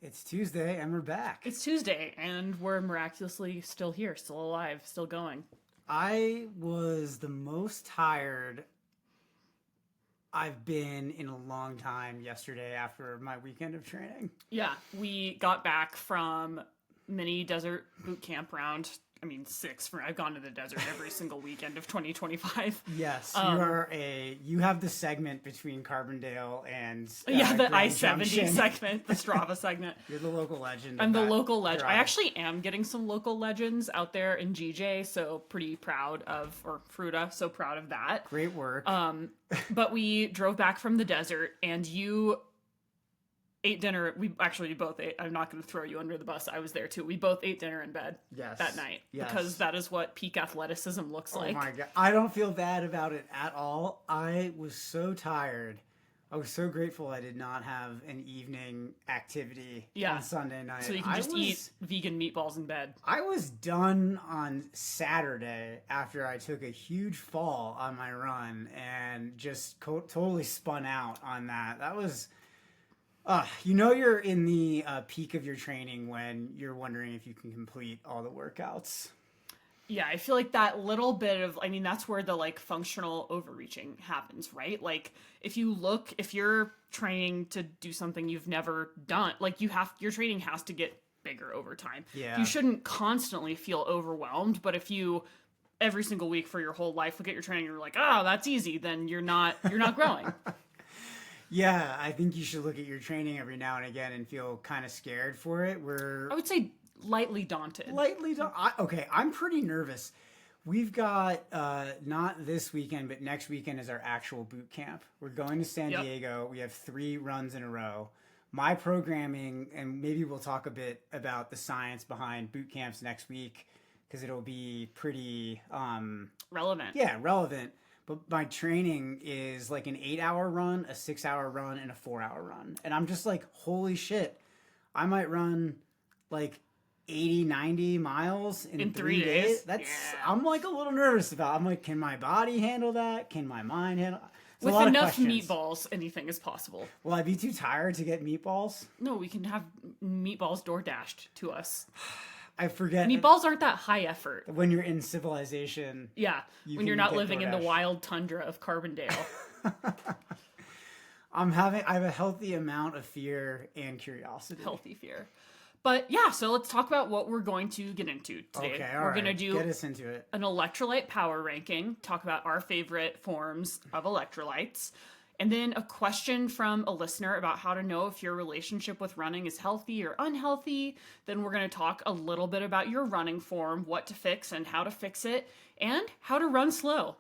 It's Tuesday and we're back. It's Tuesday, and we're miraculously still here, still alive, still going. I was the most tired I've been in a long time yesterday after my weekend of training. Yeah, we got back from mini desert boot camp round. I mean, 6. I've gone to the desert every single weekend of 2025. Yes, you have the segment between Carbondale and the Grand I-70 Junction. segment, the Strava segment. You're the local legend. I'm the local legend. I actually am getting some local legends out there in GJ, so pretty proud of, or Fruta, so proud of that. Great work. But we drove back from the desert, and you ate dinner. We both ate. I'm not going to throw you under the bus. I was there too. We both ate dinner in bed that night because that is what peak athleticism looks like. Oh my God. I don't feel bad about it at all. I was so tired. I was so grateful I did not have an evening activity on Sunday night. So you can just eat vegan meatballs in bed. I was done on Saturday after I took a huge fall on my run and just totally spun out on that. That was... you're in the peak of your training when you're wondering if you can complete all the workouts. Yeah, I feel like that little bit of, that's where the functional overreaching happens, right? Like if you're training to do something you've never done, your training has to get bigger over time. Yeah. You shouldn't constantly feel overwhelmed, but if you every single week for your whole life look at your training and you're like, oh, that's easy, then you're not growing. Yeah, I think you should look at your training every now and again and feel kind of scared for it. I would say lightly daunted. Okay, I'm pretty nervous. We've got, not this weekend, but next weekend is our actual boot camp. We're going to San Diego. We have 3 runs in a row. My programming, and maybe we'll talk a bit about the science behind boot camps next week, because it'll be pretty... relevant. Yeah, relevant. But my training is like an 8-hour run, a 6-hour run, and a 4-hour run. And I'm just like, holy shit. I might run like 80, 90 miles in 3 days. I'm like a little nervous about it. I'm like, can my body handle that? Can my mind handle it? With enough meatballs, anything is possible. Will I be too tired to get meatballs? No, we can have meatballs door dashed to us. I forget. Meatballs aren't that high effort. When you're in civilization. Yeah, when you're not living in the wild tundra of Carbondale. I have a healthy amount of fear and curiosity. Healthy fear. But yeah, so let's talk about what we're going to get into today. Okay, we're going to do get us into it. An electrolyte power ranking, talk about our favorite forms of electrolytes, and then a question from a listener about how to know if your relationship with running is healthy or unhealthy. Then we're going to talk a little bit about your running form, what to fix and how to fix it, and how to run slow.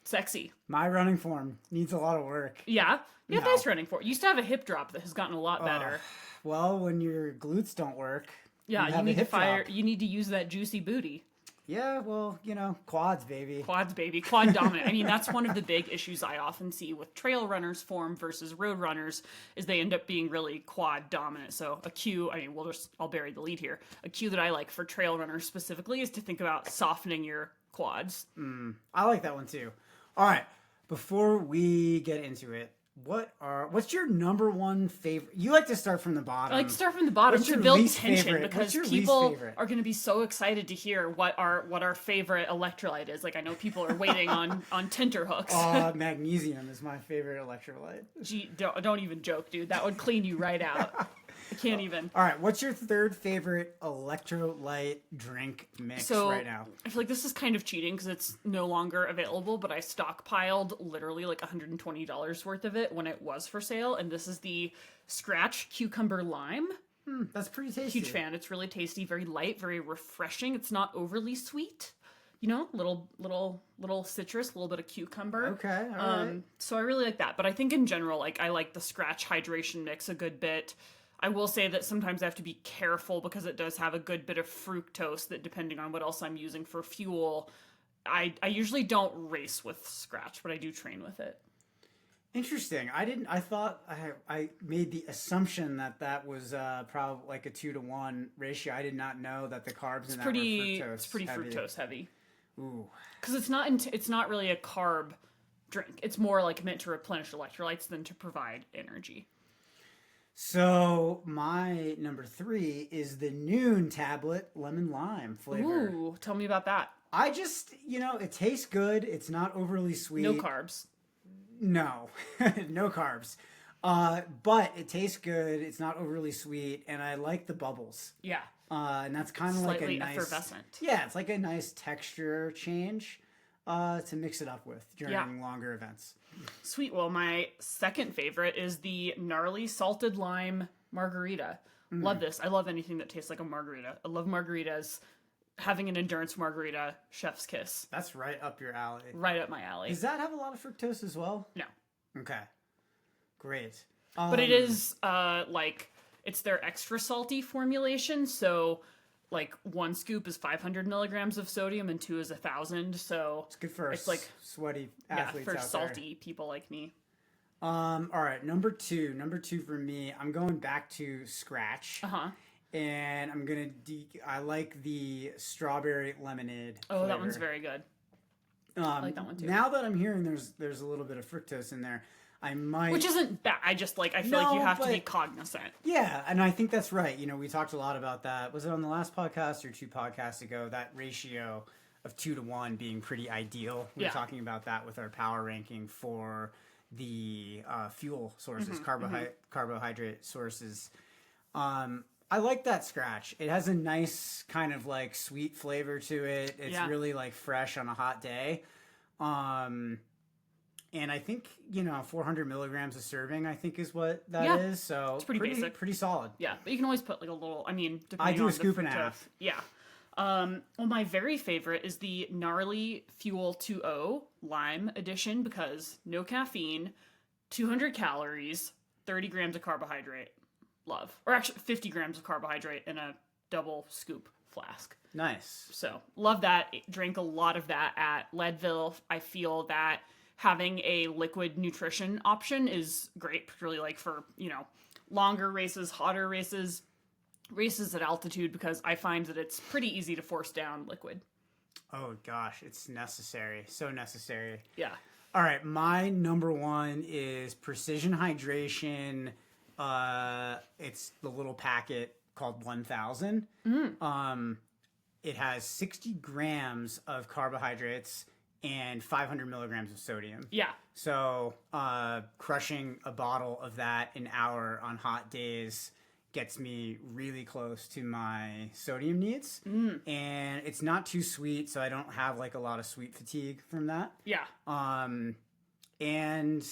Sexy. My running form needs a lot of work. Yeah? You have nice running form. You used to have a hip drop that has gotten a lot better. Well, when your glutes don't work, you need to fire. You need to use that juicy booty. Yeah, well, quads, baby. Quads, baby. Quad dominant. That's one of the big issues I often see with trail runners form versus road runners is they end up being really quad dominant. So a cue, I'll bury the lead here. A cue that I like for trail runners specifically is to think about softening your quads. I like that one too. All right, before we get into it, what's your number one favorite? You like to start from the bottom. I like to start from the bottom to build tension because people are going to be so excited to hear what our favorite electrolyte is. I know people are waiting on tenterhooks. Magnesium is my favorite electrolyte. Gee, don't even joke, dude. That would clean you right out. I can't even. All right, what's your third favorite electrolyte drink mix right now? I feel like this is kind of cheating because it's no longer available, but I stockpiled literally like $120 worth of it when it was for sale, and this is the Scratch Cucumber Lime. That's pretty tasty. Huge fan. It's really tasty, very light, very refreshing. It's not overly sweet. Little citrus, a little bit of cucumber. Okay, all right. So I really like that, but I think in general, I like the Scratch hydration mix a good bit. I will say that sometimes I have to be careful because it does have a good bit of fructose that, depending on what else I'm using for fuel, I usually don't race with Scratch, but I do train with it. Interesting. I thought I made the assumption that was probably like a 2-to-1 ratio. I did not know that the carbs in that were fructose. It's pretty fructose heavy. Ooh. Because it's not really a carb drink. It's more like meant to replenish electrolytes than to provide energy. So my number 3 is the Noon tablet lemon lime flavor. Ooh, tell me about that. I just, it tastes good. It's not overly sweet. No carbs. No, no carbs. But it tastes good. It's not overly sweet, and I like the bubbles. Yeah. And that's kind of like a nice, effervescent. Yeah, it's like a nice texture change to mix it up with during longer events. Sweet. Well, my second favorite is the gnarly salted lime margarita. Love this. I love anything that tastes like a margarita. I love margaritas. Having an endurance margarita, chef's kiss. That's right up your alley. Right up my alley. Does that have a lot of fructose as well? No. Okay. Great. But it is it's their extra salty formulation. So like 1 scoop is 500 milligrams of sodium and 2 is 1,000. So it's good for sweaty athletes for out salty people like me. All right, number two for me. I'm going back to scratch. And I'm gonna. I like the strawberry lemonade. Oh, that one's very good. I like that one too. Now that I'm hearing there's a little bit of fructose in there, I might. Which isn't bad. I just I feel like you have to be cognizant. Yeah, and I think that's right. We talked a lot about that. Was it on the last podcast or 2 podcasts ago? That ratio of 2 to 1 being pretty ideal. We were talking about that with our power ranking for the fuel sources, carbohydrate sources. I like that scratch. It has a nice kind of like sweet flavor to it. It's really like fresh on a hot day. And I think, 400 milligrams a serving, I think is what that is. So it's pretty basic. Pretty solid. Yeah. But you can always put like a little, depending I do on a scoop and a fructose. half. Yeah. Well, my very favorite is the Gnarly Fuel 2.0 Lime Edition because no caffeine, 200 calories, 30 grams of carbohydrate. Love. Or actually 50 grams of carbohydrate in a double scoop flask. Nice. So love that. Drank a lot of that at Leadville. I feel that having a liquid nutrition option is great, particularly like for, longer races, hotter races at altitude, because I find that it's pretty easy to force down liquid. Oh gosh, it's necessary. So necessary. Yeah. All right, my number 1 is Precision Hydration. It's the little packet called 1000. It has 60 grams of carbohydrates and 500 milligrams of sodium. Yeah. So, crushing a bottle of that an hour on hot days gets me really close to my sodium needs. And it's not too sweet, so I don't have like a lot of sweet fatigue from that. Yeah. And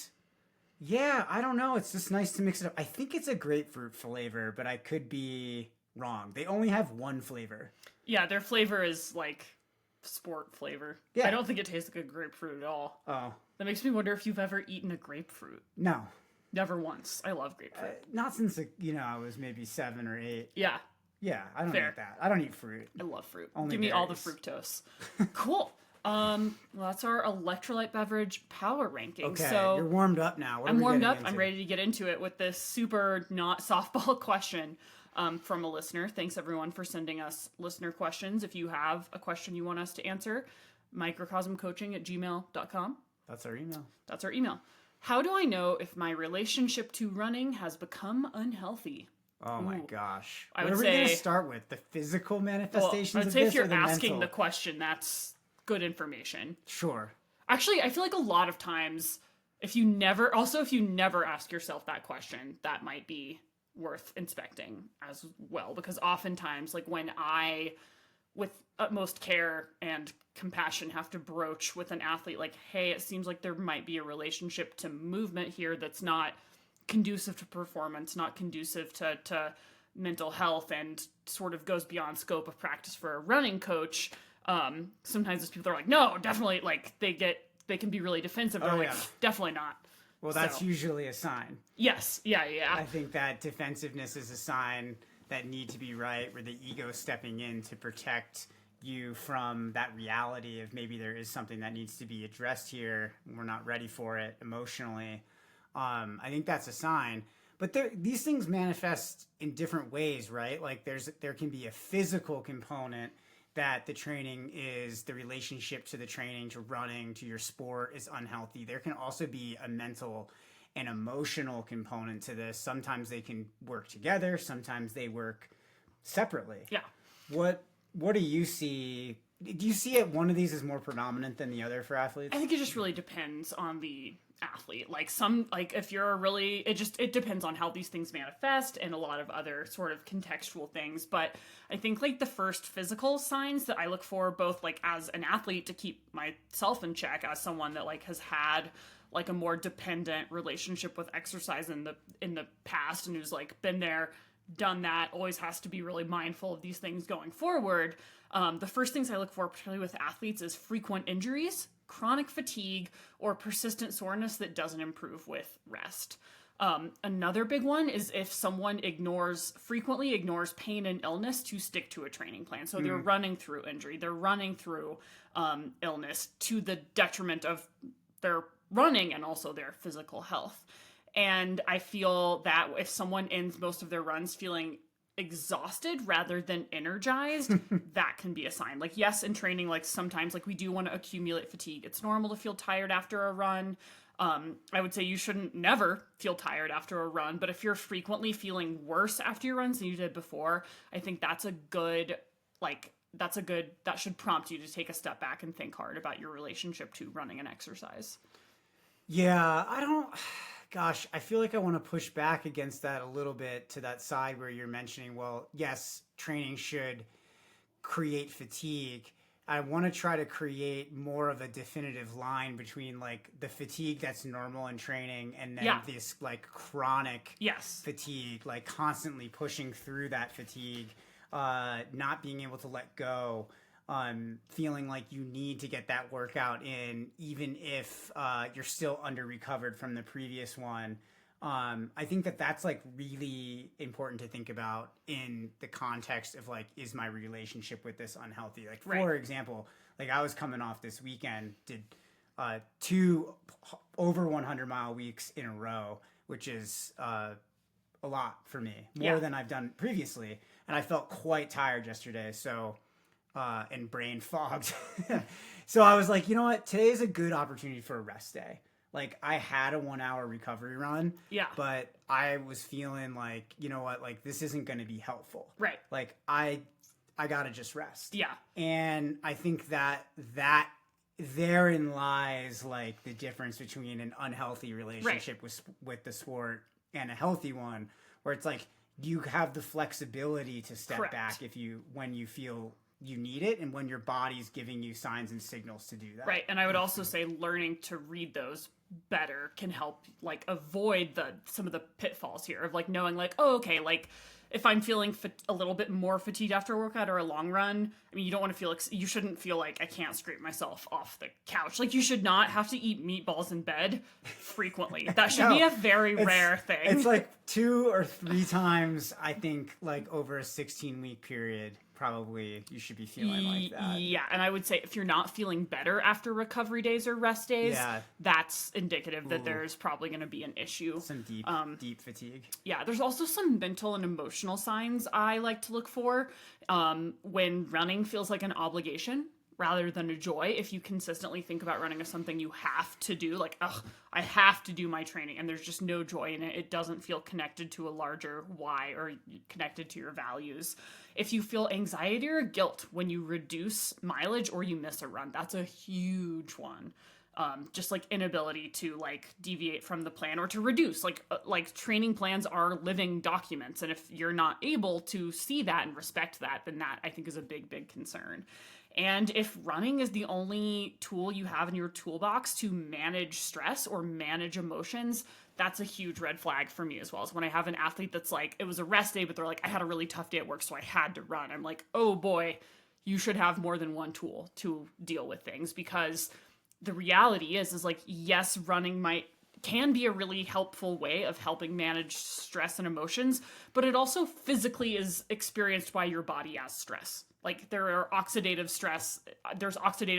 yeah, I don't know. It's just nice to mix it up. I think it's a grapefruit flavor, but I could be wrong. They only have 1 flavor. Yeah, their flavor is like sport flavor. Yeah. I don't think it tastes like a grapefruit at all. Oh. That makes me wonder if you've ever eaten a grapefruit. No. Never once. I love grapefruit. Not since, I was maybe 7 or 8. Yeah. Yeah, I don't eat that. I don't eat fruit. I love fruit. Only Give me all the fructose. Cool. Well, that's our electrolyte beverage power ranking. Okay, so you're warmed up now. I'm warmed up. I'm ready to get into it with this super not softball question from a listener. Thanks everyone for sending us listener questions. If you have a question you want us to answer, microcosmcoaching@gmail.com. That's our email. That's our email. How do I know if my relationship to running has become unhealthy? Oh my gosh. I what would are we say, going to start with? The physical manifestations I would of say this if you're or the asking mental? the question, that's good information. Sure. Actually, I feel like a lot of times, if you never ask yourself that question, that might be worth inspecting as well. Because oftentimes, like when I, with utmost care and compassion, have to broach with an athlete, like, hey, it seems like there might be a relationship to movement here that's not conducive to performance, not conducive to mental health, and sort of goes beyond scope of practice for a running coach. Sometimes those people are like, no, definitely, like they can be really defensive. They're like, definitely not. Well, that's usually a sign. Yes. Yeah. I think that defensiveness is a sign that need to be right, where the ego stepping in to protect you from that reality of maybe there is something that needs to be addressed here. And we're not ready for it emotionally. I think that's a sign. But these things manifest in different ways, right? Like there can be a physical component that the training is, the relationship to the training, to running, to your sport is unhealthy. There can also be a mental an emotional component to this. Sometimes they can work together. Sometimes they work separately. Yeah. What do you see? Do you see one of these is more predominant than the other for athletes? I think it just really depends on the athlete. Like if you're really, it depends on how these things manifest and a lot of other sort of contextual things. But I think like the first physical signs that I look for, both like as an athlete to keep myself in check, as someone that like has had like a more dependent relationship with exercise in the past and who's like been there, done that, always has to be really mindful of these things going forward. The first things I look for, particularly with athletes, is frequent injuries, chronic fatigue, or persistent soreness that doesn't improve with rest. Another big one is if someone frequently ignores pain and illness to stick to a training plan. So they're running through injury, they're running through illness to the detriment of their running and also their physical health. And I feel that if someone ends most of their runs feeling exhausted rather than energized, that can be a sign. Like, yes, in training, like sometimes like we do want to accumulate fatigue. It's normal to feel tired after a run. I would say you shouldn't never feel tired after a run, but if you're frequently feeling worse after your runs than you did before, I think that should prompt you to take a step back and think hard about your relationship to running and exercise. Yeah, I feel like I want to push back against that a little bit to that side where you're mentioning, well, yes, training should create fatigue. I want to try to create more of a definitive line between like the fatigue that's normal in training and then this like chronic fatigue, like constantly pushing through that fatigue, not being able to let go. Feeling like you need to get that workout in, even if you're still under recovered from the previous one. I think that's like really important to think about in the context of like, is my relationship with this unhealthy? Like, for example, like I was coming off this weekend, did 2 over 100-mile weeks in a row, which is a lot for me, more than I've done previously. And I felt quite tired yesterday. So and brain fogged. So I was like, you know what? Today's a good opportunity for a rest day. Like I had a 1-hour recovery run, but I was feeling like, you know what? Like this isn't going to be helpful. Right. Like I gotta just rest. Yeah. And I think that therein lies like the difference between an unhealthy relationship with the sport and a healthy one, where it's like you have the flexibility to step back when you feel you need it and when your body's giving you signs and signals to do that. Right. And I would also say learning to read those better can help like avoid some of the pitfalls here of like knowing like, oh, okay, like if I'm feeling a little bit more fatigued after a workout or a long run, I mean, you don't want to feel you shouldn't feel like I can't scrape myself off the couch. Like you should not have to eat meatballs in bed frequently. That should be a very rare thing. It's like 2 or 3 times, I think, like over a 16-week period. Probably you should be feeling like that. Yeah, and I would say if you're not feeling better after recovery days or rest days, that's indicative that there's probably going to be an issue. Some deep fatigue. Yeah, there's also some mental and emotional signs I like to look for when running feels like an obligation rather than a joy. If you consistently think about running as something you have to do, like, ugh, I have to do my training, and there's just no joy in it. It doesn't feel connected to a larger why or connected to your values. If you feel anxiety or guilt when you reduce mileage or you miss a run, that's a huge one. Just like inability to like deviate from the plan or to reduce, like training plans are living documents. And if you're not able to see that and respect that, then that I think is a big, big concern. And if running is the only tool you have in your toolbox to manage stress or manage emotions, that's a huge red flag for me as well. As when I have an athlete that's like, it was a rest day, but they're like, I had a really tough day at work, so I had to run. I'm like, oh boy, you should have more than one tool to deal with things, because the reality is like, yes, running can be a really helpful way of helping manage stress and emotions, but it also physically is experienced by your body as stress. Like there's oxidative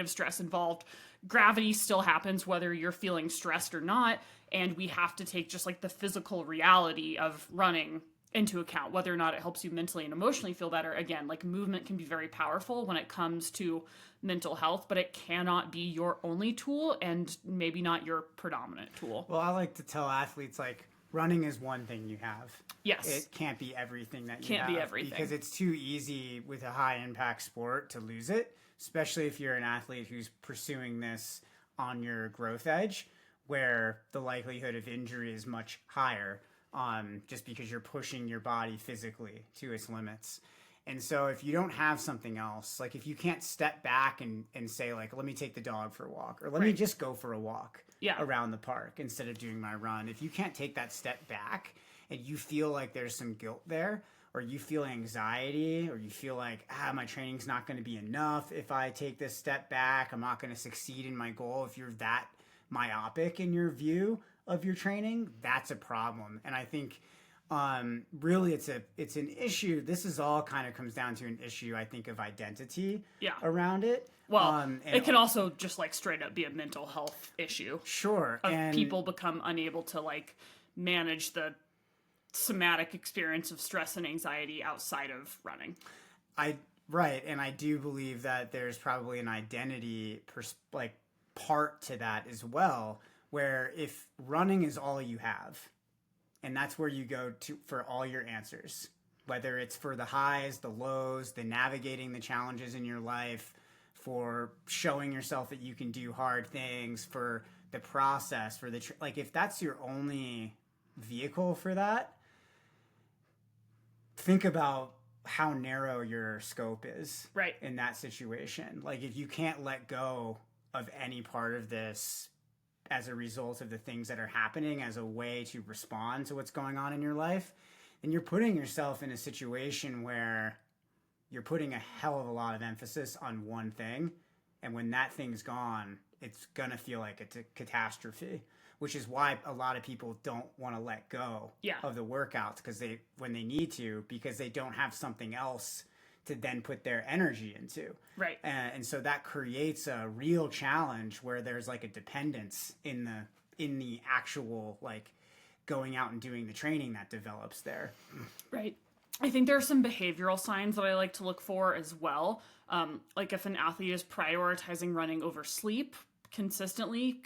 stress involved. Gravity still happens whether you're feeling stressed or not. And we have to take just like the physical reality of running into account, whether or not it helps you mentally and emotionally feel better. Again, like movement can be very powerful when it comes to mental health, but it cannot be your only tool and maybe not your predominant tool. Well, I like to tell athletes, like, running is one thing you have. Yes. It can't be everything that you have. Can't be everything. Because it's too easy with a high impact sport to lose it, especially if you're an athlete who's pursuing this on your growth edge, where the likelihood of injury is much higher, just because you're pushing your body physically to its limits. And so if you don't have something else, like if you can't step back and say, like, let me take the dog for a walk, or let me just go for a walk around the park instead of doing my run. If you can't take that step back and you feel like there's some guilt there, or you feel anxiety, or you feel like, my training's not going to be enough if I take this step back, I'm not going to succeed in my goal. If you're that myopic in your view of your training, that's a problem. And I think really it's an issue. This is all kind of comes down to an issue, I think, of identity around it. Well, it can also just like straight up be a mental health issue. Sure. And people become unable to like manage the somatic experience of stress and anxiety outside of running. Right. And I do believe that there's probably an identity part to that as well, where if running is all you have, and that's where you go to for all your answers, whether it's for the highs, the lows, the navigating the challenges in your life, for showing yourself that you can do hard things, for the process, for the like, if that's your only vehicle for that, think about how narrow your scope is in that situation. Like, if you can't let go of any part of this as a result of the things that are happening as a way to respond to what's going on in your life, then you're putting yourself in a situation where you're putting a hell of a lot of emphasis on one thing. And when that thing's gone, it's going to feel like it's a catastrophe, which is why a lot of people don't want to let go of the workouts when they need to, because they don't have something else to then put their energy into. Right. And so that creates a real challenge where there's like a dependence in the actual, like, going out and doing the training that develops there. Right. I think there are some behavioral signs that I like to look for as well. Like if an athlete is prioritizing running over sleep consistently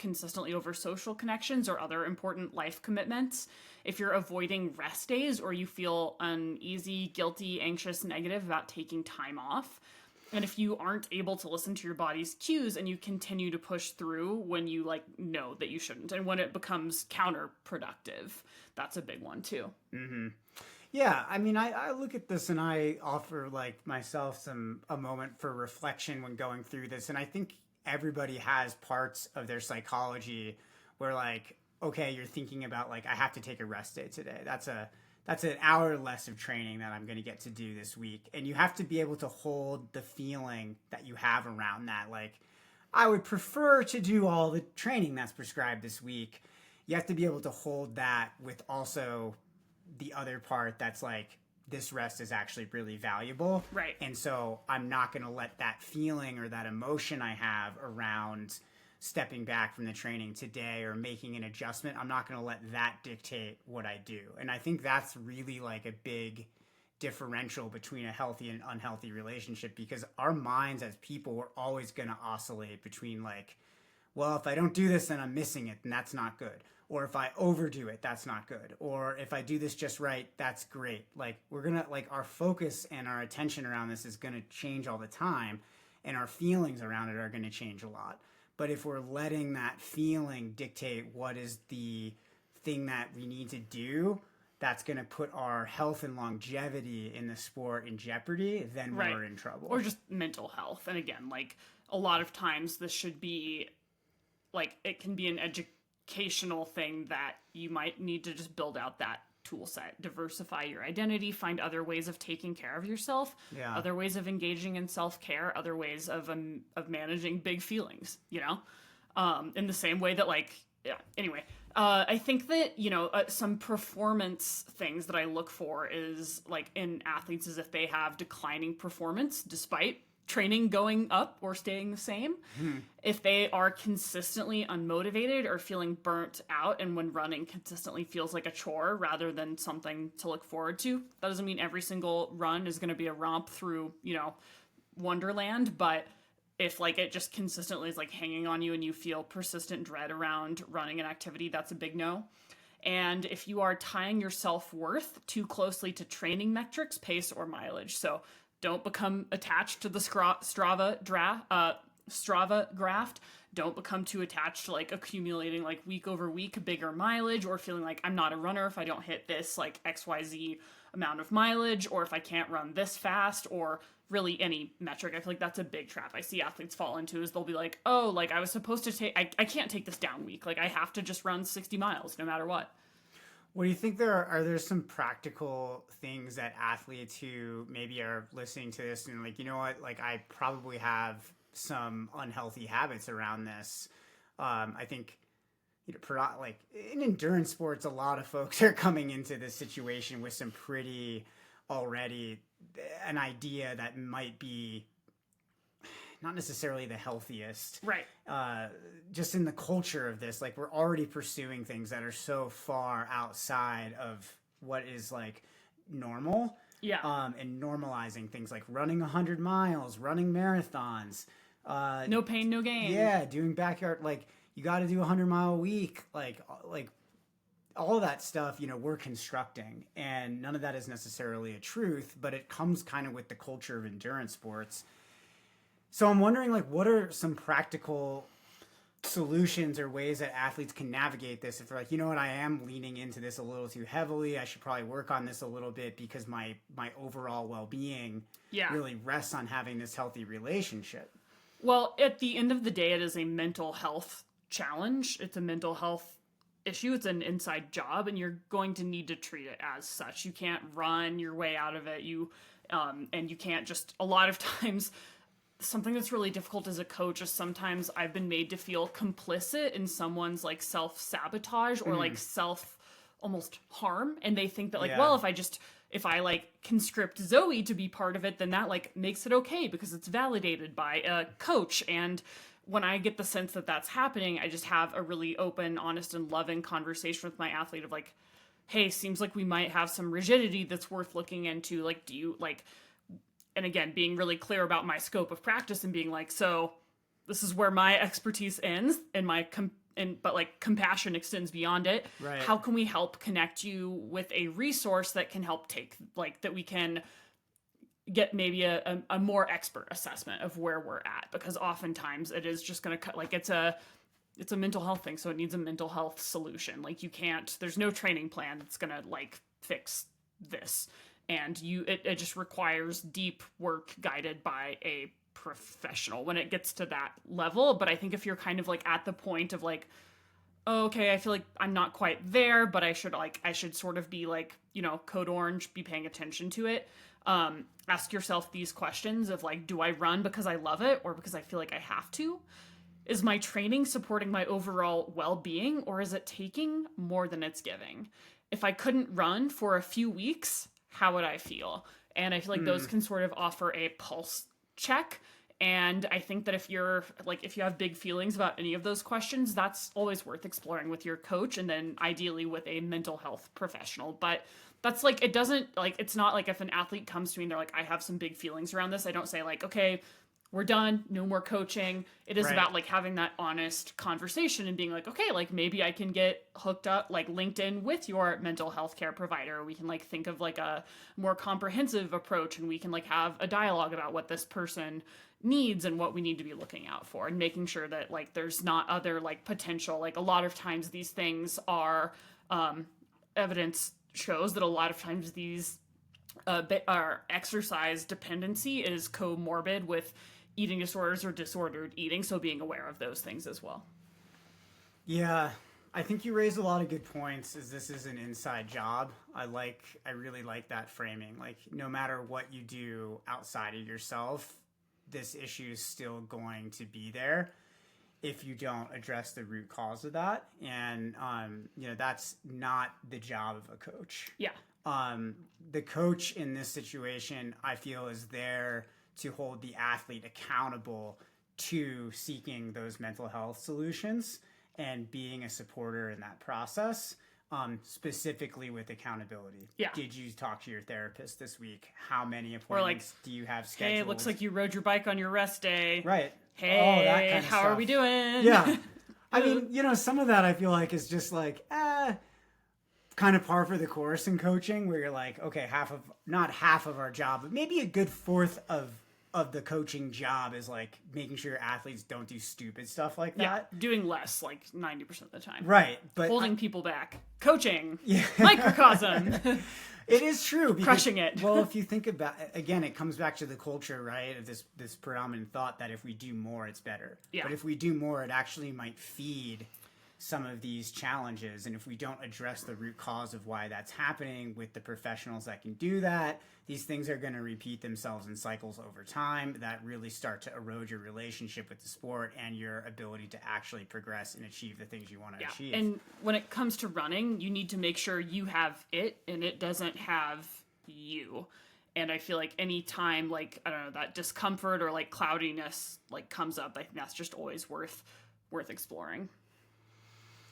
over social connections or other important life commitments, if you're avoiding rest days or you feel uneasy, guilty, anxious, negative about taking time off, and if you aren't able to listen to your body's cues and you continue to push through when you like know that you shouldn't, and when it becomes counterproductive, that's a big one too. Mm-hmm. Yeah, I mean, I look at this and I offer like myself a moment for reflection when going through this, and I think everybody has parts of their psychology where, like, okay, you're thinking about, like, I have to take a rest day today. That's an hour less of training that I'm going to get to do this week. And you have to be able to hold the feeling that you have around that. Like, I would prefer to do all the training that's prescribed this week. You have to be able to hold that with also the other part that's like, this rest is actually really valuable. Right. And so I'm not going to let that feeling or that emotion I have around stepping back from the training today or making an adjustment, I'm not going to let that dictate what I do. And I think that's really like a big differential between a healthy and unhealthy relationship, because our minds as people, we're always going to oscillate between like, well, if I don't do this, then I'm missing it, and that's not good. Or if I overdo it, that's not good. Or if I do this just right, that's great. Like, we're going to, like, our focus and our attention around this is going to change all the time, and our feelings around it are going to change a lot. But if we're letting that feeling dictate what is the thing that we need to do, that's going to put our health and longevity in the sport in jeopardy, then we're in trouble. Or just mental health. And again, like, a lot of times this should be, like, it can be an educational thing that you might need to just build out that tool set, diversify your identity, find other ways of taking care of yourself, other ways of engaging in self-care, other ways of managing big feelings, you know, in the same way that, like, anyway, I think that, you know, some performance things that I look for is, like, in athletes, is if they have declining performance despite training going up or staying the same. If they are consistently unmotivated or feeling burnt out, and when running consistently feels like a chore rather than something to look forward to, that doesn't mean every single run is going to be a romp through, Wonderland, but if like it just consistently is like hanging on you and you feel persistent dread around running an activity, that's a big no. And if you are tying your self-worth too closely to training metrics, pace, or mileage. So don't become attached to the Strava graph. Don't become too attached to like accumulating like week over week bigger mileage, or feeling like I'm not a runner if I don't hit this like XYZ amount of mileage, or if I can't run this fast, or really any metric. I feel like that's a big trap I see athletes fall into, is they'll be like, oh, like I was supposed to take, I can't take this down week. Like I have to just run 60 miles no matter what. What do you think are there some practical things that athletes who maybe are listening to this and like, you know what, like I probably have some unhealthy habits around this. I think, like in endurance sports, a lot of folks are coming into this situation with some pretty already an idea that might be not necessarily the healthiest. Right. Just in the culture of this, like we're already pursuing things that are so far outside of what is like normal. Yeah. And normalizing things like running 100 miles, running marathons. No pain, no gain. Yeah, doing backyard, like you got to do 100-mile a week, like all of that stuff, we're constructing, and none of that is necessarily a truth, but it comes kind of with the culture of endurance sports. So I'm wondering, like, what are some practical solutions or ways that athletes can navigate this if they're like, you know what, I am leaning into this a little too heavily. I should probably work on this a little bit because my overall well-being really rests on having this healthy relationship. Well, at the end of the day, it is a mental health challenge. It's a mental health issue. It's an inside job, and you're going to need to treat it as such. You can't run your way out of it. And you can't just, a lot of times, something that's really difficult as a coach is sometimes I've been made to feel complicit in someone's like self-sabotage or like self almost harm, and they think that like, well, if I like conscript Zoe to be part of it, then that like makes it okay because it's validated by a coach. And when I get the sense that that's happening, I just have a really open, honest, and loving conversation with my athlete of like, hey, seems like we might have some rigidity that's worth looking into. Like, do you like, and again, being really clear about my scope of practice and being like, so this is where my expertise ends and but like compassion extends beyond it. Right. How can we help connect you with a resource that can help that we can get maybe a more expert assessment of where we're at? Because oftentimes it is just going to cut, like it's a mental health thing. So it needs a mental health solution. Like there's no training plan that's going to like fix this. And it just requires deep work guided by a professional when it gets to that level. But I think if you're kind of like at the point of like, oh, okay, I feel like I'm not quite there, but I should sort of be like, code orange, be paying attention to it. Ask yourself these questions of like, do I run because I love it or because I feel like I have to? Is my training supporting my overall well-being, or is it taking more than it's giving? If I couldn't run for a few weeks, how would I feel? And I feel like those can sort of offer a pulse check. And I think that if you have big feelings about any of those questions, that's always worth exploring with your coach, and then ideally with a mental health professional. But that's like, it doesn't like, it's not like if an athlete comes to me and they're like, I have some big feelings around this, I don't say like, okay, we're done, no more coaching. It is about like having that honest conversation and being like, okay, like maybe I can get hooked up, like linked in with your mental health care provider. We can like think of like a more comprehensive approach, and we can like have a dialogue about what this person needs and what we need to be looking out for, and making sure that like there's not other like potential, like a lot of times these things are evidence shows that a lot of times these our exercise dependency is comorbid with eating disorders or disordered eating, so being aware of those things as well. Yeah, I think you raised a lot of good points, as this is an inside job. I really like that framing. Like, no matter what you do outside of yourself, this issue is still going to be there if you don't address the root cause of that. And, that's not the job of a coach. Yeah. The coach in this situation, I feel, is there to hold the athlete accountable to seeking those mental health solutions and being a supporter in that process, specifically with accountability. Yeah. Did you talk to your therapist this week? How many appointments do you have scheduled? Hey, it looks like you rode your bike on your rest day. Right. Hey, that kind of how stuff. are we doing? Yeah. I mean, some of that I feel like is just like, kind of par for the course in coaching, where you're like, okay, not half of our job, but maybe a good fourth of the coaching job is like making sure your athletes don't do stupid stuff like that. Yeah, doing less like 90% of the time. Right. But holding people back. Coaching. Yeah. Microcosm. It is true. Because, crushing it. Well, if you think about again, it comes back to the culture, right? Of this predominant thought that if we do more, it's better. Yeah. But if we do more, it actually might feed some of these challenges. And if we don't address the root cause of why that's happening with the professionals that can do that, these things are going to repeat themselves in cycles over time that really start to erode your relationship with the sport and your ability to actually progress and achieve the things you want to achieve. And when it comes to running, you need to make sure you have it and it doesn't have you. And I feel like any time, like, I don't know, that discomfort or like cloudiness like comes up, I think that's just always worth exploring.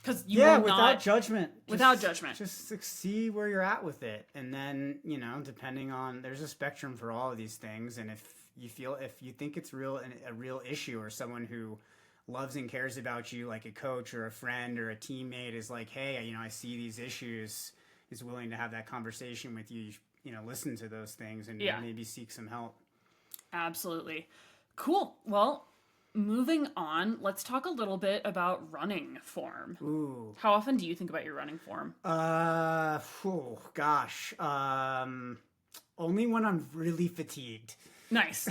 Because without judgment. Just see where you're at with it. And then, depending on, there's a spectrum for all of these things. And if you think it's a real issue, or someone who loves and cares about you, like a coach or a friend or a teammate is like, hey, I see these issues, is willing to have that conversation with you, listen to those things and maybe seek some help. Absolutely. Cool. Well, moving on, let's talk a little bit about running form. Ooh. How often do you think about your running form? Only when I'm really fatigued. Nice.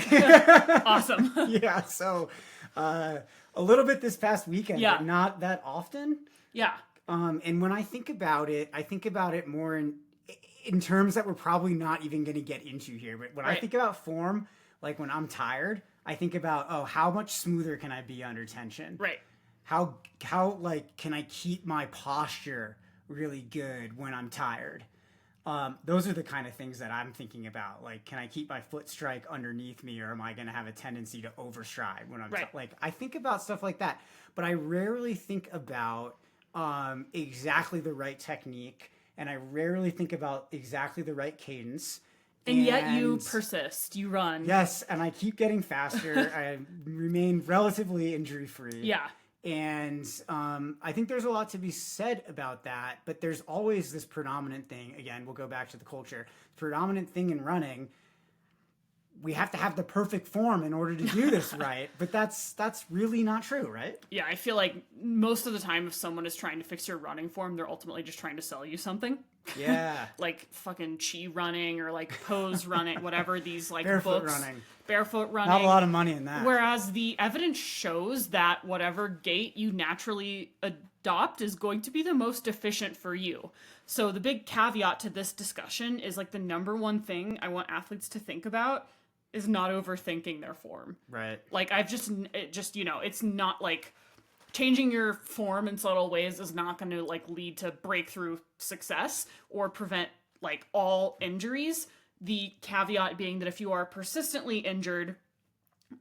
Awesome. Yeah, so a little bit this past weekend, but not that often. Yeah. And when I think about it more in terms that we're probably not even going to get into here. But when I think about form, like when I'm tired, I think about, how much smoother can I be under tension? Right. How can I keep my posture really good when I'm tired? Those are the kind of things that I'm thinking about. Like, can I keep my foot strike underneath me, or am I going to have a tendency to overstride when I'm I think about stuff like that, but I rarely think about exactly the right technique, and I rarely think about exactly the right cadence. And yet you persist. You run. Yes, and I keep getting faster. I remain relatively injury-free. Yeah. And I think there's a lot to be said about that, but there's always this predominant thing. Again, we'll go back to the culture. Predominant thing in running, we have to have the perfect form in order to do this right, but that's really not true, right? Yeah, I feel like most of the time if someone is trying to fix your running form, they're ultimately just trying to sell you something. Yeah. Like fucking chi running or like pose running, whatever these like barefoot books. Running. Barefoot running. Not a lot of money in that. Whereas the evidence shows that whatever gait you naturally adopt is going to be the most efficient for you. So the big caveat to this discussion is like the number one thing I want athletes to think about is not overthinking their form. Right. Like it's not like changing your form in subtle ways is not going to like lead to breakthrough success or prevent like all injuries. The caveat being that if you are persistently injured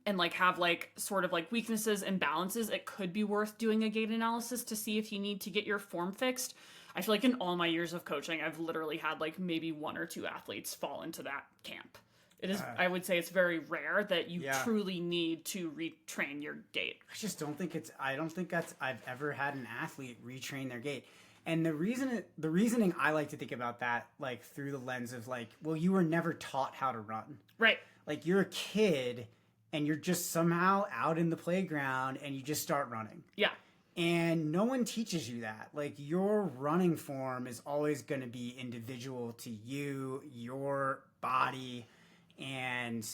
and like have like sort of like weaknesses and balances, it could be worth doing a gait analysis to see if you need to get your form fixed. I feel like in all my years of coaching, I've literally had like maybe one or two athletes fall into that camp. It is, I would say it's very rare that you truly need to retrain your gait. I don't think I've ever had an athlete retrain their gait. And the reasoning I like to think about that, like through the lens of like, well, you were never taught how to run. Right. Like you're a kid and you're just somehow out in the playground and you just start running. Yeah. And no one teaches you that. Like your running form is always going to be individual to you, your body. And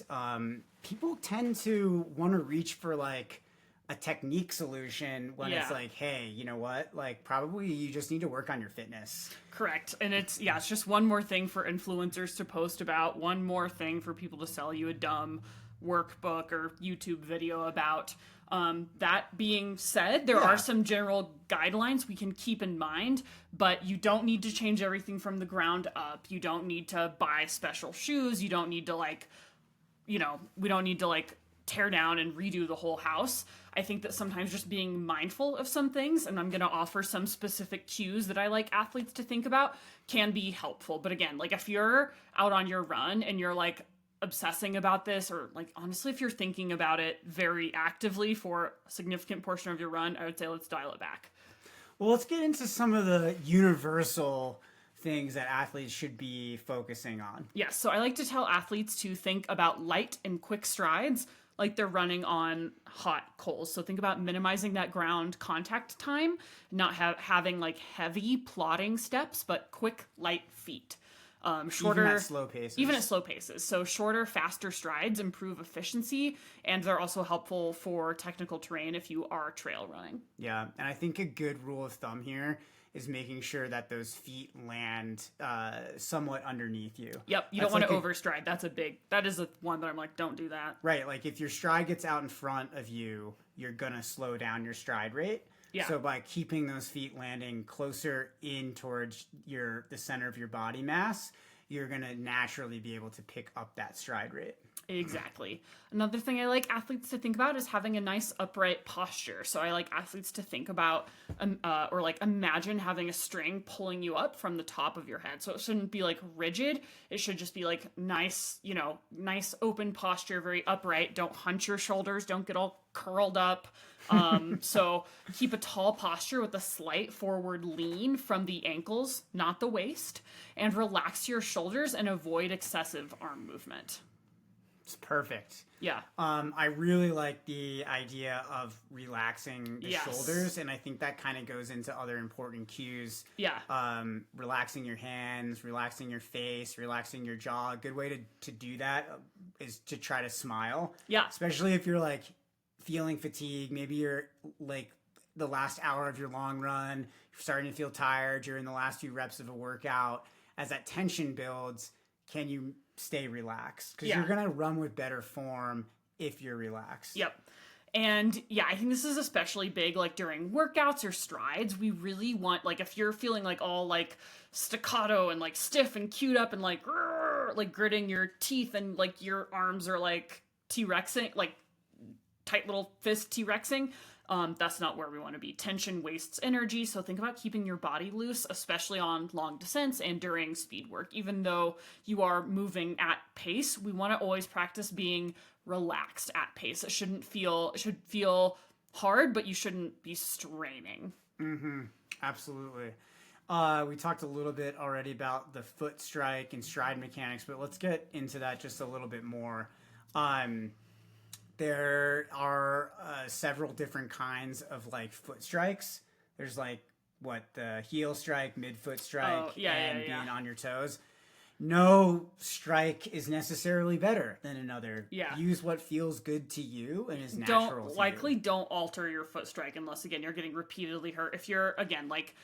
people tend to want to reach for like a technique solution when it's like, hey, you know what? Like probably you just need to work on your fitness. Correct. And it's just one more thing for influencers to post about, one more thing for people to sell you a dumb workbook or YouTube video about. That being said, there are some general guidelines we can keep in mind, but you don't need to change everything from the ground up. You don't need to buy special shoes. You don't need to like we don't need to like tear down and redo the whole house. I think that sometimes just being mindful of some things, and I'm going to offer some specific cues that I like athletes to think about, can be helpful. But again, like if you're out on your run and you're like obsessing about this, or like honestly, if you're thinking about it very actively for a significant portion of your run, I would say let's dial it back. Well, let's get into some of the universal things that athletes should be focusing on. Yes, so I like to tell athletes to think about light and quick strides like they're running on hot coals. So think about minimizing that ground contact time, not having like heavy plodding steps, but quick, light feet. Shorter, even at slow paces. Even at slow paces. So shorter, faster strides improve efficiency, and they're also helpful for technical terrain if you are trail running. Yeah, and I think a good rule of thumb here is making sure that those feet land somewhat underneath you. Yep, you don't want to overstride. That is one that I'm like, don't do that. Right, like if your stride gets out in front of you, you're gonna slow down your stride rate. Yeah. So by keeping those feet landing closer in towards the center of your body mass, you're gonna naturally be able to pick up that stride rate. Exactly. Another thing I like athletes to think about is having a nice upright posture. So I like athletes to think about or like imagine having a string pulling you up from the top of your head. So it shouldn't be like rigid. It should just be like nice, nice open posture, very upright. Don't hunch your shoulders. Don't get all curled up. So keep a tall posture with a slight forward lean from the ankles, not the waist, and relax your shoulders and avoid excessive arm movement. It's perfect. Yeah. I really like the idea of relaxing the shoulders, and I think that kind of goes into other important cues. Yeah. Relaxing your hands, relaxing your face, relaxing your jaw. A good way to do that is to try to smile. Yeah. Especially if you're like feeling fatigue. Maybe you're like the last hour of your long run, you're starting to feel tired, you're in the last few reps of a workout. As that tension builds, can you stay relaxed? Because you're going to run with better form if you're relaxed. Yep. And yeah, I think this is especially big like during workouts or strides. We really want, like, if you're feeling like all like staccato and like stiff and queued up and like gritting your teeth and like your arms are like T-Rexing, like tight little fist T-Rexing, that's not where we want to be. Tension wastes energy, so think about keeping your body loose, especially on long descents and during speed work. Even though you are moving at pace, we want to always practice being relaxed at pace. It should feel hard, but you shouldn't be straining. Mm-hmm. Absolutely. We talked a little bit already about the foot strike and stride mechanics, but let's get into that just a little bit more. There are several different kinds of like foot strikes. There's like the heel strike, midfoot strike, and being on your toes. No strike is necessarily better than another. Yeah. Use what feels good to you and is natural to you. Don't alter your foot strike unless again you're getting repeatedly hurt. If you're again like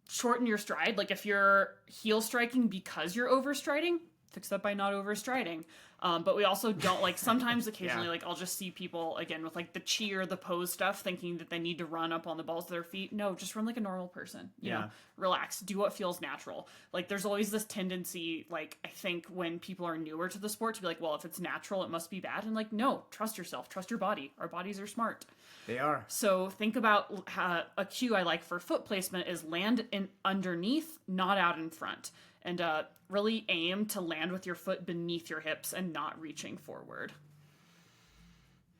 shorten your stride, like if you're heel striking because you're overstriding, fix that by not overstriding. But we also don't like sometimes occasionally like I'll just see people again with like the cheer, the pose stuff thinking that they need to run up on the balls of their feet. No, just run like a normal person. You know, relax, do what feels natural. Like there's always this tendency, like I think when people are newer to the sport to be like, well, if it's natural, it must be bad. And like, no, trust yourself, trust your body. Our bodies are smart. They are. So think about a cue I like for foot placement is land in underneath, not out in front. And really aim to land with your foot beneath your hips and not reaching forward.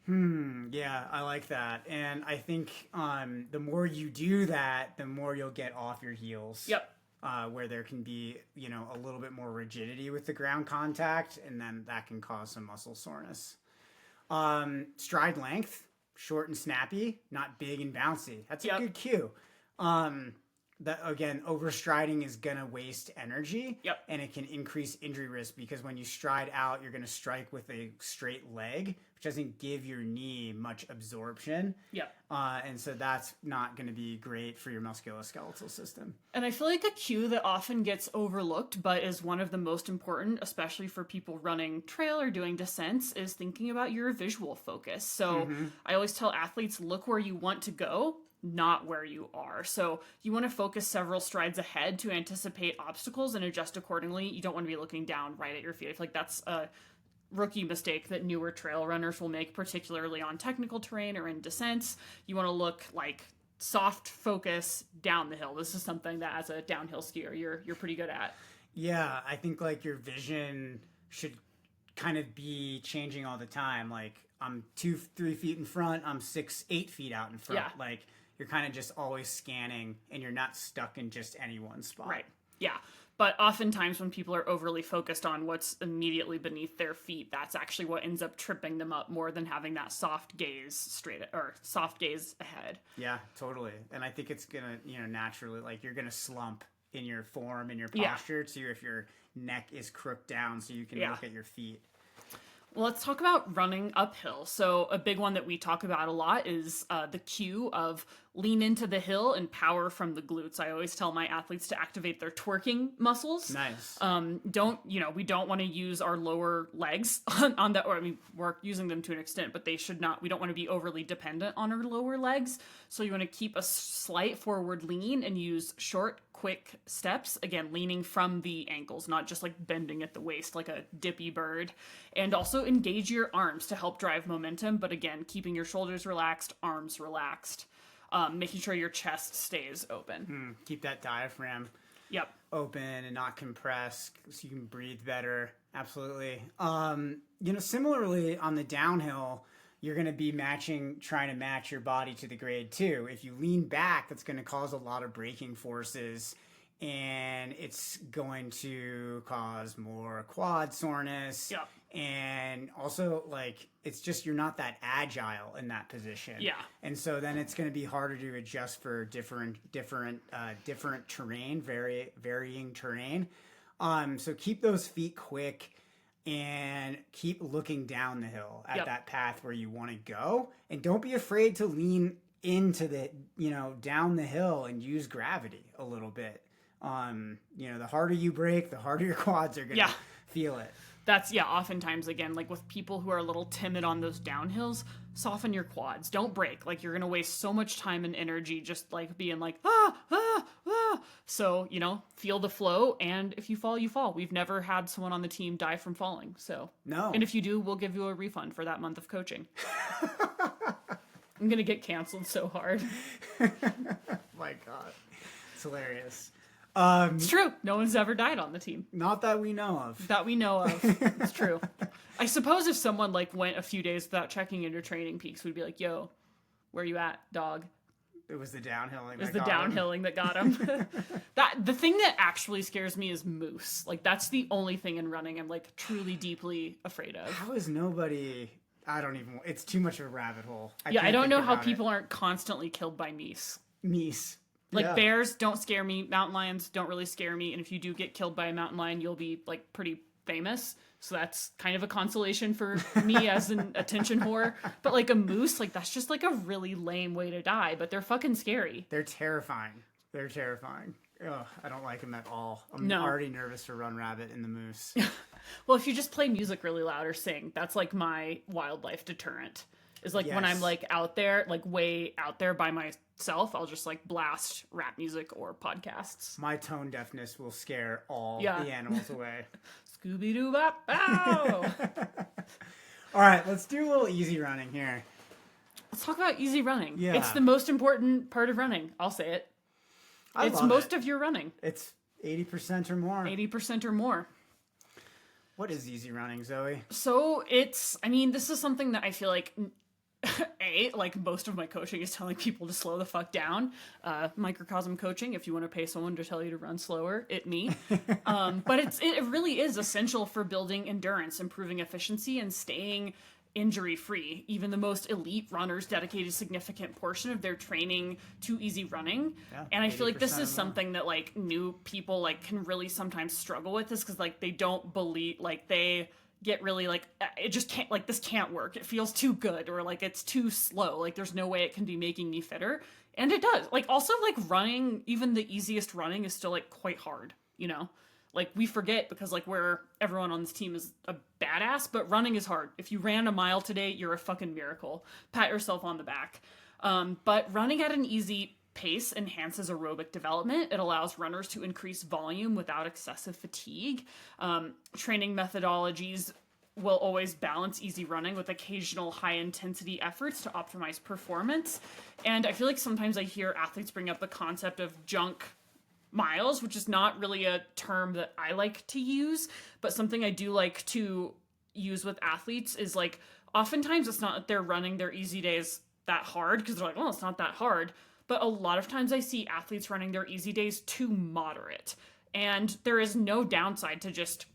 Yeah, I like that. And I think the more you do that, the more you'll get off your heels. Yep. Where there can be, a little bit more rigidity with the ground contact, and then that can cause some muscle soreness. Stride length, short and snappy, not big and bouncy. That's a good cue. That again, overstriding is gonna waste energy, and it can increase injury risk because when you stride out, you're gonna strike with a straight leg, which doesn't give your knee much absorption. And so that's not gonna be great for your musculoskeletal system. And I feel like a cue that often gets overlooked, but is one of the most important, especially for people running trail or doing descents, is thinking about your visual focus. So I always tell athletes, look where you want to go, not where you are. So you want to focus several strides ahead to anticipate obstacles and adjust accordingly. You don't want to be looking down right at your feet. I feel like that's a rookie mistake that newer trail runners will make, particularly on technical terrain or in descents. You want to look like soft focus down the hill. This is something that as a downhill skier, you're pretty good at. Yeah, I think like your vision should kind of be changing all the time. Like I'm 2-3 feet in front, I'm 6-8 feet out in front. Yeah. Like you're kind of just always scanning and you're not stuck in just any one spot. Right. Yeah. But oftentimes when people are overly focused on what's immediately beneath their feet, that's actually what ends up tripping them up more than having that soft gaze soft gaze ahead. Yeah, totally. And I think it's gonna, naturally, like you're gonna slump in your form and your posture too if your neck is crooked down so you can look at your feet. Well, let's talk about running uphill. So a big one that we talk about a lot is the cue of lean into the hill and power from the glutes. I always tell my athletes to activate their twerking muscles. Nice. We don't want to use our lower legs on that, or I mean, we're using them to an extent, but we don't want to be overly dependent on our lower legs. So you want to keep a slight forward lean and use short, quick steps. Again, leaning from the ankles, not just like bending at the waist like a dippy bird. And also engage your arms to help drive momentum. But again, keeping your shoulders relaxed, arms relaxed. Making sure your chest stays open. Keep that diaphragm open and not compressed so you can breathe better. Absolutely. Similarly on the downhill, you're going to be trying to match your body to the grade too. If you lean back, that's going to cause a lot of braking forces and it's going to cause more quad soreness. Yep. And also, like, it's just you're not that agile in that position. Yeah. And so then it's going to be harder to adjust for different terrain, varying terrain. So keep those feet quick and keep looking down the hill at that path where you want to go. And don't be afraid to lean into the, down the hill and use gravity a little bit. The harder you brake, the harder your quads are going to feel it. That's, oftentimes, again, like with people who are a little timid on those downhills, soften your quads. Don't brake. Like, you're going to waste so much time and energy just, like, being like, So, feel the flow, and if you fall, you fall. We've never had someone on the team die from falling, so. No. And if you do, we'll give you a refund for that month of coaching. I'm going to get canceled so hard. My God. It's hilarious. It's true. No one's ever died on the team. Not that we know of. That we know of. It's true. I suppose if someone went a few days without checking into Training Peaks, we'd be like, yo, where you at, dog? It was the downhilling. It was the downhilling that got him. The thing that actually scares me is moose. Like, that's the only thing in running I'm truly deeply afraid of. How is nobody... it's too much of a rabbit hole. I don't know how people aren't constantly killed by meese. Meese. Bears don't scare me. Mountain lions don't really scare me. And if you do get killed by a mountain lion, you'll be pretty famous. So that's kind of a consolation for me as an attention whore. But a moose, that's just a really lame way to die. But they're fucking scary. They're terrifying. Ugh, I don't like them at all. I'm already nervous for Run Rabbit and the moose. Well, if you just play music really loud or sing, that's my wildlife deterrent. Is when I'm out there, way out there by myself, I'll just blast rap music or podcasts. My tone deafness will scare all the animals away. Scooby-Doo-bop, ow! All right, let's do a little easy running here. Let's talk about easy running. Yeah. It's the most important part of running. I'll say it. It's most of your running. It's 80% or more. 80% or more. What is easy running, Zoe? So this is something that I feel most of my coaching is telling people to slow the fuck down. Microcosm coaching, if you want to pay someone to tell you to run slower, me. But it really is essential for building endurance, improving efficiency, and staying injury-free. Even the most elite runners dedicate a significant portion of their training to easy running. Yeah, and I feel this is something that new people can really sometimes struggle with this because they don't believe they get really it just can't this can't work. It feels too good or it's too slow. There's no way it can be making me fitter. And it does. Also running, even the easiest running is still quite hard, we forget because everyone on this team is a badass, but running is hard. If you ran a mile today, you're a fucking miracle. Pat yourself on the back. But running at an easy pace enhances aerobic development. It allows runners to increase volume without excessive fatigue. Training methodologies will always balance easy running with occasional high intensity efforts to optimize performance. And I feel like sometimes I hear athletes bring up the concept of junk miles, which is not really a term that I like to use, but something I do like to use with athletes is like, oftentimes it's not that they're running their easy days that hard, because they're like, oh, it's not that hard. But a lot of times I see athletes running their easy days too moderate. And there is no downside to just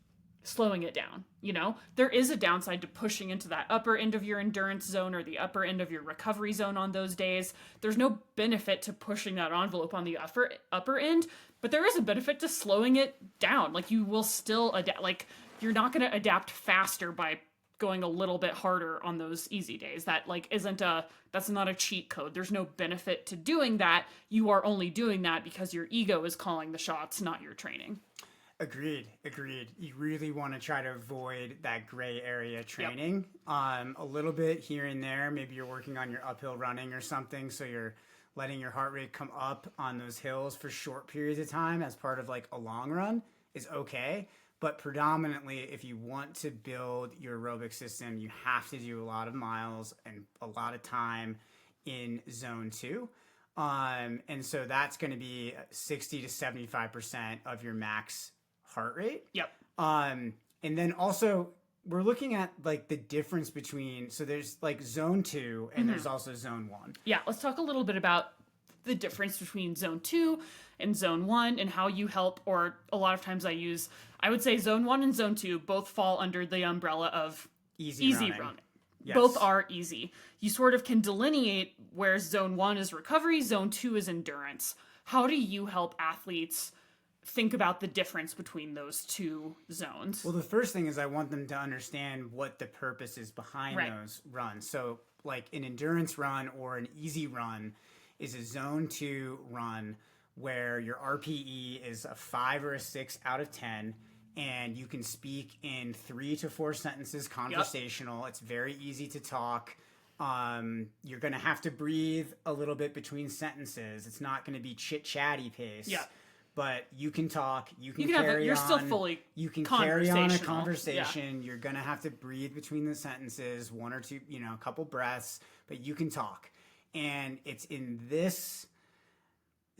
slowing it down. You know, there is a downside to pushing into that upper end of your endurance zone or the upper end of your recovery zone on those days. There's no benefit to pushing that envelope on the upper end, but there is a benefit to slowing it down. Like, you will still adapt. Like, you're not going to adapt faster by going a little bit harder on those easy days. That like that's not a cheat code. There's no benefit to doing that. You are only doing that because your ego is calling the shots, not your training. Agreed. You really want to try to avoid that gray area training. Yep. A little bit here and there. Maybe you're working on your uphill running or something, so you're letting your heart rate come up on those hills for short periods of time as part of like a long run is okay. But predominantly, if you want to build your aerobic system, you have to do a lot of miles and a lot of time in zone 2. And so that's going to be 60 to 75% of your max heart rate. Yep. And then also we're looking at like the difference between, so there's like zone 2 and there's also zone 1. Yeah. Let's talk a little bit about the difference between zone 2 and zone 1 and how you help, or a lot of times I would say zone 1 and zone 2 both fall under the umbrella of easy running. Yes. Both are easy. You sort of can delineate where zone 1 is recovery, zone 2 is endurance. How do you help athletes think about the difference between those two zones? Well, the first thing is I want them to understand what the purpose is behind those runs. So like an endurance run or an easy run is a zone 2 run where your RPE is a 5 or a 6 out of 10, and you can speak in 3 to 4 sentences conversational. Yep. It's very easy to talk. You're going to have to breathe a little bit between sentences. It's not going to be chit-chatty pace. Yeah. But you can talk, you can carry on. You're still fully You can carry on a conversation. Yeah. You're going to have to breathe between the sentences, 1 or 2, a couple breaths, but you can talk. And it's in this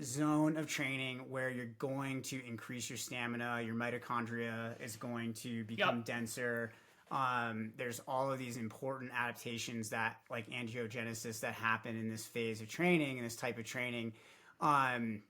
zone of training where you're going to increase your stamina, your mitochondria is going to become denser. There's all of these important adaptations that like angiogenesis that happen in this phase of training, in this type of training. And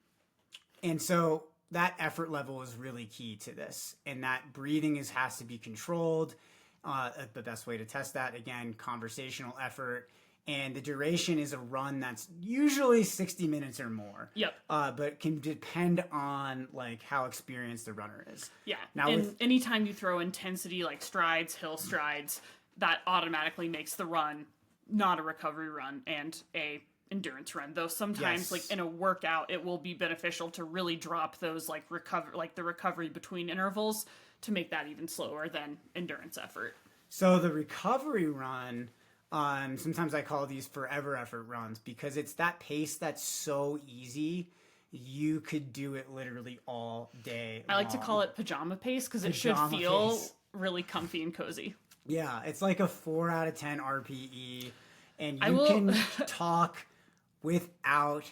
so that effort level is really key to this. And that breathing has to be controlled. The best way to test that, again, conversational effort. And the duration is a run that's usually 60 minutes or more. Yep. But can depend on like how experienced the runner is. Yeah. Now, anytime you throw intensity like strides, hill strides, that automatically makes the run not a recovery run and a endurance run. Though sometimes like in a workout, it will be beneficial to really drop those like the recovery between intervals to make that even slower than endurance effort. So the recovery run, sometimes I call these forever effort runs because it's that pace that's so easy. You could do it literally all day I like to call it pajama pace because it should feel really comfy and cozy. Yeah, it's like a 4 out of 10 RPE, and you can talk without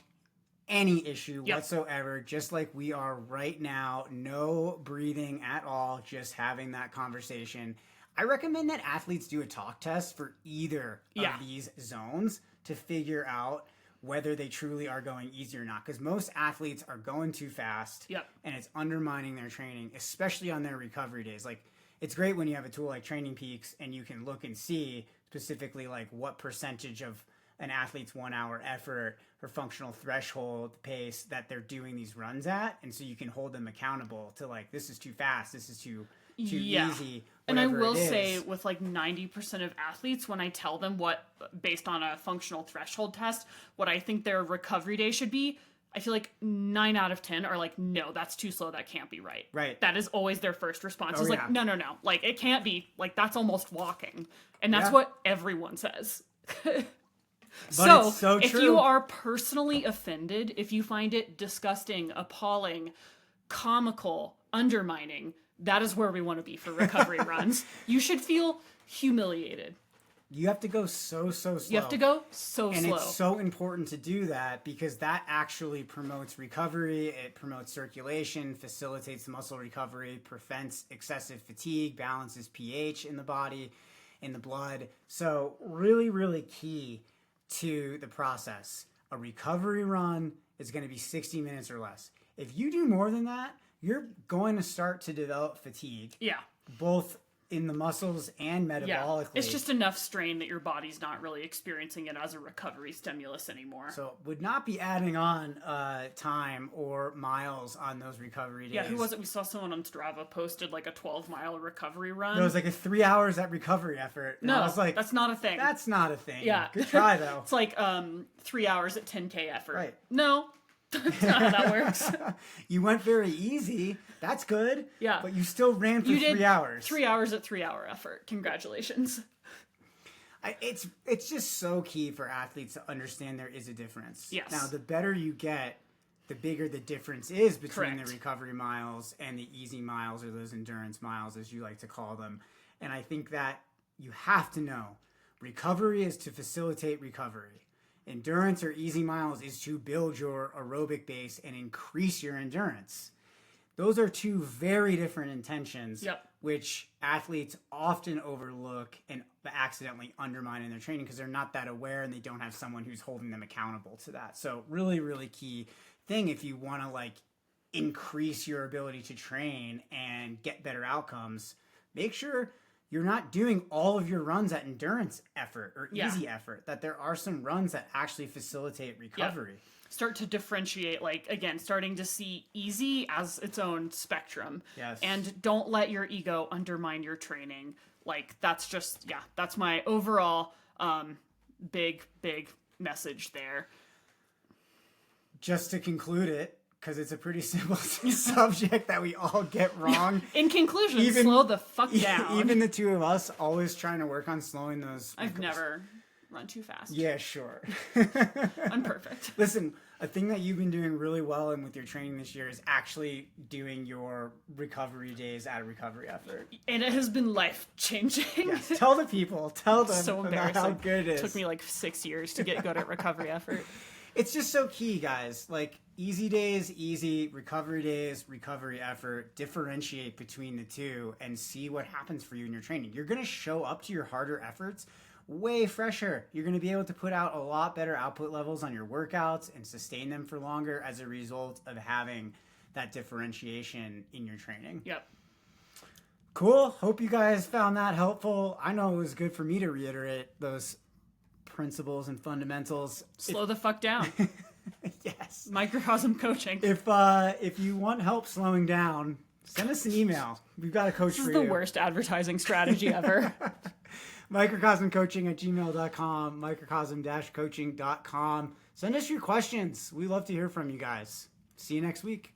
any issue whatsoever, just like we are right now. No breathing at all, just having that conversation. I recommend that athletes do a talk test for either of these zones to figure out whether they truly are going easy or not. Because most athletes are going too fast, and it's undermining their training, especially on their recovery days. Like, it's great when you have a tool like Training Peaks and you can look and see specifically like what percentage of an athlete's 1 hour effort or functional threshold pace that they're doing these runs at. And so you can hold them accountable to like, this is too fast, this is too easy. And I will say with like 90% of athletes, when I tell them what, based on a functional threshold test, what I think their recovery day should be, I feel like 9 out of 10 are like, no, that's too slow. That can't be right. Right. That is always their first response. Like, no. Like, it can't be. Like, that's almost walking. And that's what everyone says. So, it's so if you are personally offended, if you find it disgusting, appalling, comical, undermining, That is where we want to be for recovery runs. You should feel humiliated. You have to go so slow. You have to go so and slow. It's so important to do that because that actually promotes recovery. It promotes circulation, facilitates muscle recovery, prevents excessive fatigue, balances pH in the body, in the blood. So really, really key to the process. A recovery run is going to be 60 minutes or less. If you do more than that, you're going to start to develop fatigue. Yeah. Both in the muscles and metabolically. Yeah. It's just enough strain that your body's not really experiencing it as a recovery stimulus anymore. So would not be adding on time or miles on those recovery days. Yeah, who was it? We saw someone on Strava posted like a 12-mile recovery run. It was like a 3 hours at recovery effort. And No, I was like, that's not a thing. That's not a thing. Yeah. Good try though. It's like 3 hours at 10K effort. Right. No, that's not how that works. You went very easy. That's good. Yeah. But you still ran for You did 3 hours. 3 hours at 3 hour effort. Congratulations. It's just so key for athletes to understand there is a difference. Yes. Now, the better you get, the bigger the difference is between Correct. the recovery miles and the easy miles, or those endurance miles, as you like to call them. And I think that you have to know recovery is to facilitate recovery. Endurance or easy miles is to build your aerobic base and increase your endurance. Those are two very different intentions, Yep. which athletes often overlook and accidentally undermine in their training because they're not that aware and they don't have someone who's holding them accountable to that. So really, really key thing if you want to like increase your ability to train and get better outcomes, make sure you're not doing all of your runs at endurance effort or easy effort, that there are some runs that actually facilitate recovery. Yep. Start to differentiate, like, again, starting to see easy as its own spectrum. Yes. And don't let your ego undermine your training. Like, that's just, that's my overall big message there. Just to conclude it, because it's a pretty simple subject that we all get wrong. In conclusion, slow the fuck down. Even the two of us always trying to work on slowing those. I've never run too fast. Yeah, sure. I'm perfect. Listen, a thing that you've been doing really well and with your training this year is actually doing your recovery days at a recovery effort. And it has been life-changing. Yes. Tell the people. Tell them So about embarrassing. how good it is. It took me like 6 years to get good at recovery effort. It's just so key, guys. Like, easy days, easy. Recovery days, recovery effort. Differentiate between the two and see what happens for you in your training. You're going to show up to your harder efforts way fresher. You're going to be able to put out a lot better output levels on your workouts and sustain them for longer as a result of having that differentiation in your training. Yep. Cool. Hope you guys found that helpful. I know it was good for me to reiterate those principles and fundamentals. Slow the fuck down. Yes. Microcosm coaching. If you want help slowing down, send us an email. We've got a coach This for is you. the worst advertising strategy ever. Microcosmcoaching@gmail.com, microcosm-coaching.com. Send us your questions. We love to hear from you guys. See you next week.